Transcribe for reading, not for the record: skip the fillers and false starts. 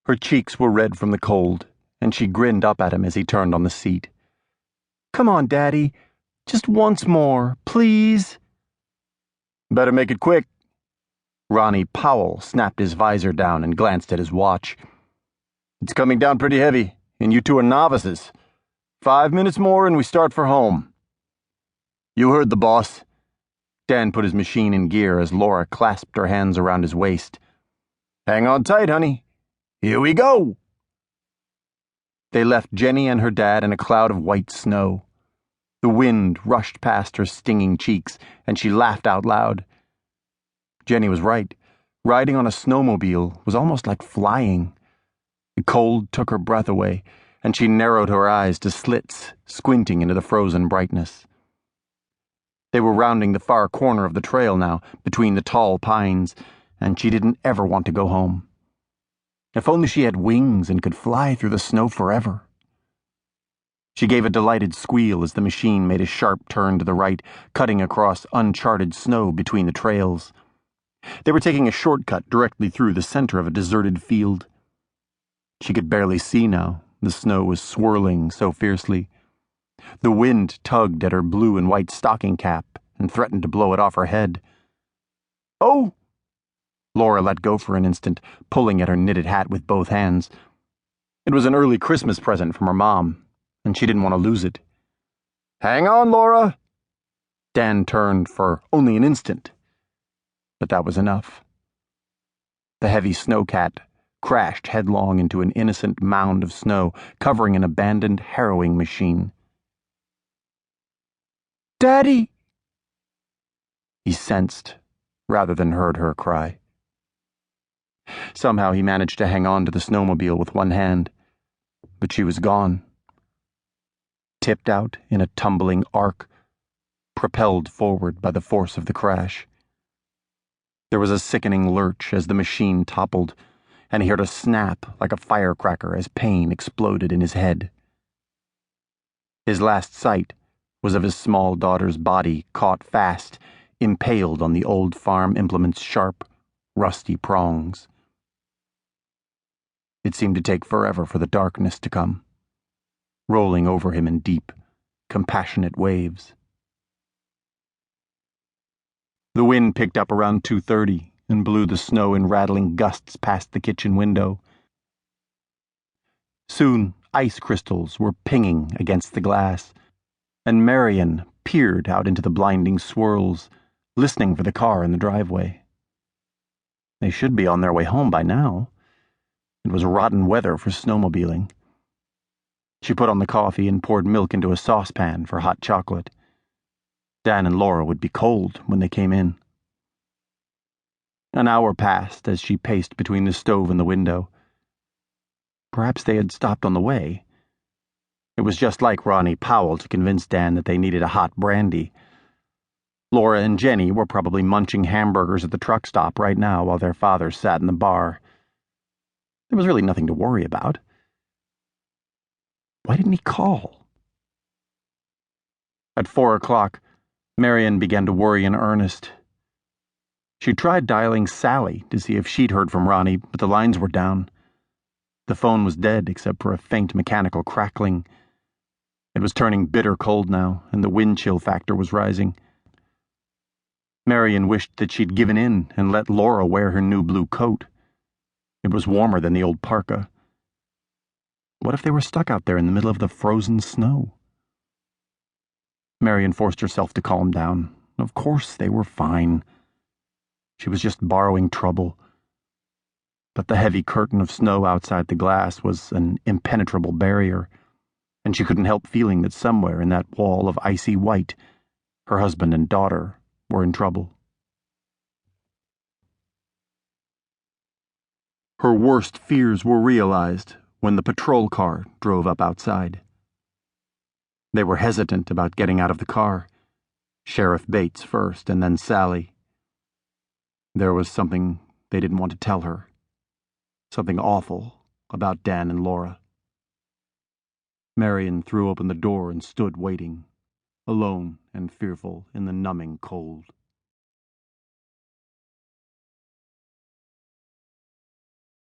Her cheeks were red from the cold, and she grinned up at him as he turned on the seat. "Come on, Daddy. Just once more, please." "Better make it quick." Ronnie Powell snapped his visor down and glanced at his watch. "It's coming down pretty heavy, and you two are novices. 5 minutes more and we start for home." "You heard the boss." Dan put his machine in gear as Laura clasped her hands around his waist. "Hang on tight, honey. Here we go." They left Jenny and her dad in a cloud of white snow. The wind rushed past her stinging cheeks, and she laughed out loud. Jenny was right. Riding on a snowmobile was almost like flying. The cold took her breath away, and she narrowed her eyes to slits, squinting into the frozen brightness. They were rounding the far corner of the trail now, between the tall pines, and she didn't ever want to go home. If only she had wings and could fly through the snow forever. She gave a delighted squeal as the machine made a sharp turn to the right, cutting across uncharted snow between the trails. They were taking a shortcut directly through the center of a deserted field. She could barely see now. The snow was swirling so fiercely. The wind tugged at her blue and white stocking cap and threatened to blow it off her head. "Oh!" Laura let go for an instant, pulling at her knitted hat with both hands. It was an early Christmas present from her mom, and she didn't want to lose it. "Hang on, Laura!" Dan turned for only an instant, but that was enough. The heavy snowcat crashed headlong into an innocent mound of snow, covering an abandoned harrowing machine. "Daddy!" He sensed, rather than heard her cry. Somehow he managed to hang on to the snowmobile with one hand, but she was gone. Tipped out in a tumbling arc, propelled forward by the force of the crash. There was a sickening lurch as the machine toppled, and he heard a snap like a firecracker as pain exploded in his head. His last sight was of his small daughter's body caught fast, impaled on the old farm implement's sharp, rusty prongs. It seemed to take forever for the darkness to come, rolling over him in deep, compassionate waves. The wind picked up around 2:30 and blew the snow in rattling gusts past the kitchen window. Soon, ice crystals were pinging against the glass, and Marian peered out into the blinding swirls, listening for the car in the driveway. They should be on their way home by now. It was rotten weather for snowmobiling. She put on the coffee and poured milk into a saucepan for hot chocolate. Dan and Laura would be cold when they came in. An hour passed as she paced between the stove and the window. Perhaps they had stopped on the way. It was just like Ronnie Powell to convince Dan that they needed a hot brandy. Laura and Jenny were probably munching hamburgers at the truck stop right now while their father sat in the bar. There was really nothing to worry about. Why didn't he call? At 4 o'clock, Marian began to worry in earnest. She tried dialing Sally to see if she'd heard from Ronnie, but the lines were down. The phone was dead except for a faint mechanical crackling. It was turning bitter cold now, and the wind chill factor was rising. Marian wished that she'd given in and let Laura wear her new blue coat. It was warmer than the old parka. What if they were stuck out there in the middle of the frozen snow? Marian forced herself to calm down. Of course they were fine. She was just borrowing trouble. But the heavy curtain of snow outside the glass was an impenetrable barrier, and she couldn't help feeling that somewhere in that wall of icy white, her husband and daughter were in trouble. Her worst fears were realized when the patrol car drove up outside. They were hesitant about getting out of the car. Sheriff Bates first, and then Sally. There was something they didn't want to tell her. Something awful about Dan and Laura. Marian threw open the door and stood waiting, alone and fearful in the numbing cold.